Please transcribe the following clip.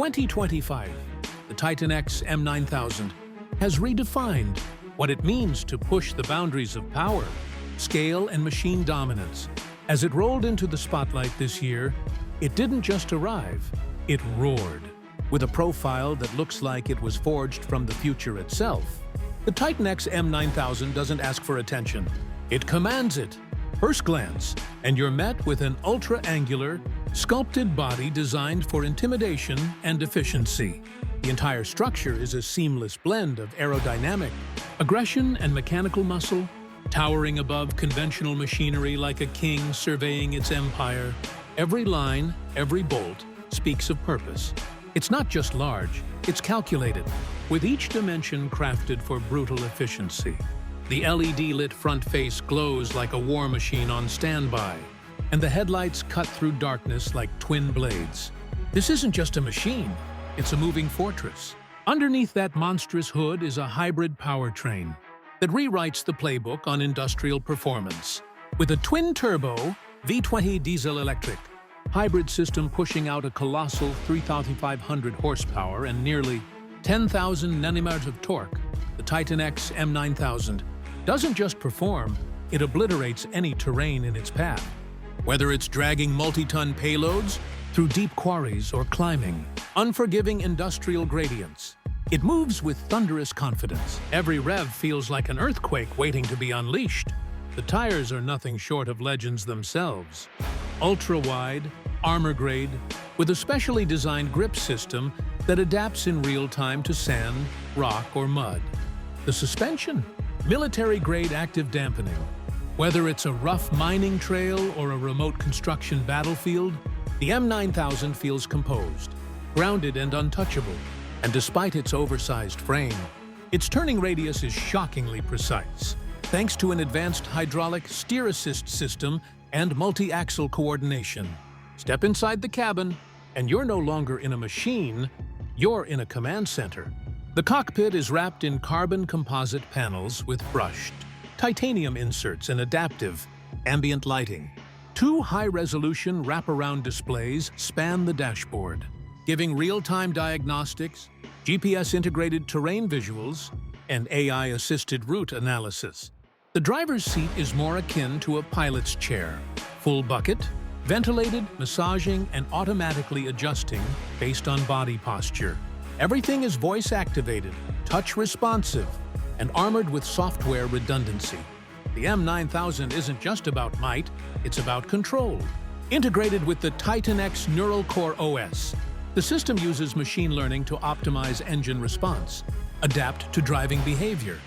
2025, the TITANX M-9000 has redefined what it means to push the boundaries of power, scale, and machine dominance. As it rolled into the spotlight this year, it didn't just arrive, it roared. With a profile that looks like it was forged from the future itself, the TITANX M-9000 doesn't ask for attention. It commands it. First glance, and you're met with an ultra-angular, sculpted body designed for intimidation and efficiency. The entire structure is a seamless blend of aerodynamic, aggression, and mechanical muscle, towering above conventional machinery like a king surveying its empire. Every line, every bolt, speaks of purpose. It's not just large, it's calculated, with each dimension crafted for brutal efficiency. The LED-lit front face glows like a war machine on standby, and the headlights cut through darkness like twin blades. This isn't just a machine, it's a moving fortress. Underneath that monstrous hood is a hybrid powertrain that rewrites the playbook on industrial performance. With a twin-turbo V20 diesel-electric hybrid system pushing out a colossal 3,500 horsepower and nearly 10,000 Nm of torque, the TITANX M-9000 doesn't just perform, it obliterates any terrain in its path. Whether it's dragging multi-ton payloads through deep quarries or climbing unforgiving industrial gradients, it moves with thunderous confidence. Every rev feels like an earthquake waiting to be unleashed. The tires are nothing short of legends themselves. Ultra-wide, armor-grade, with a specially designed grip system that adapts in real time to sand, rock, or mud. The suspension? Military-grade active dampening. Whether it's a rough mining trail or a remote construction battlefield, the M-9000 feels composed, grounded, and untouchable. And despite its oversized frame, its turning radius is shockingly precise, thanks to an advanced hydraulic steer assist system and multi-axle coordination. Step inside the cabin, and you're no longer in a machine, you're in a command center. The cockpit is wrapped in carbon composite panels with brushed titanium inserts and adaptive ambient lighting. Two high-resolution wraparound displays span the dashboard, giving real-time diagnostics, GPS-integrated terrain visuals, and AI-assisted route analysis. The driver's seat is more akin to a pilot's chair, full bucket, ventilated, massaging, and automatically adjusting based on body posture. Everything is voice-activated, touch-responsive, and armored with software redundancy. The M-9000 isn't just about might, it's about control. Integrated with the TITANX Neural Core OS, the system uses machine learning to optimize engine response, adapt to driving behavior,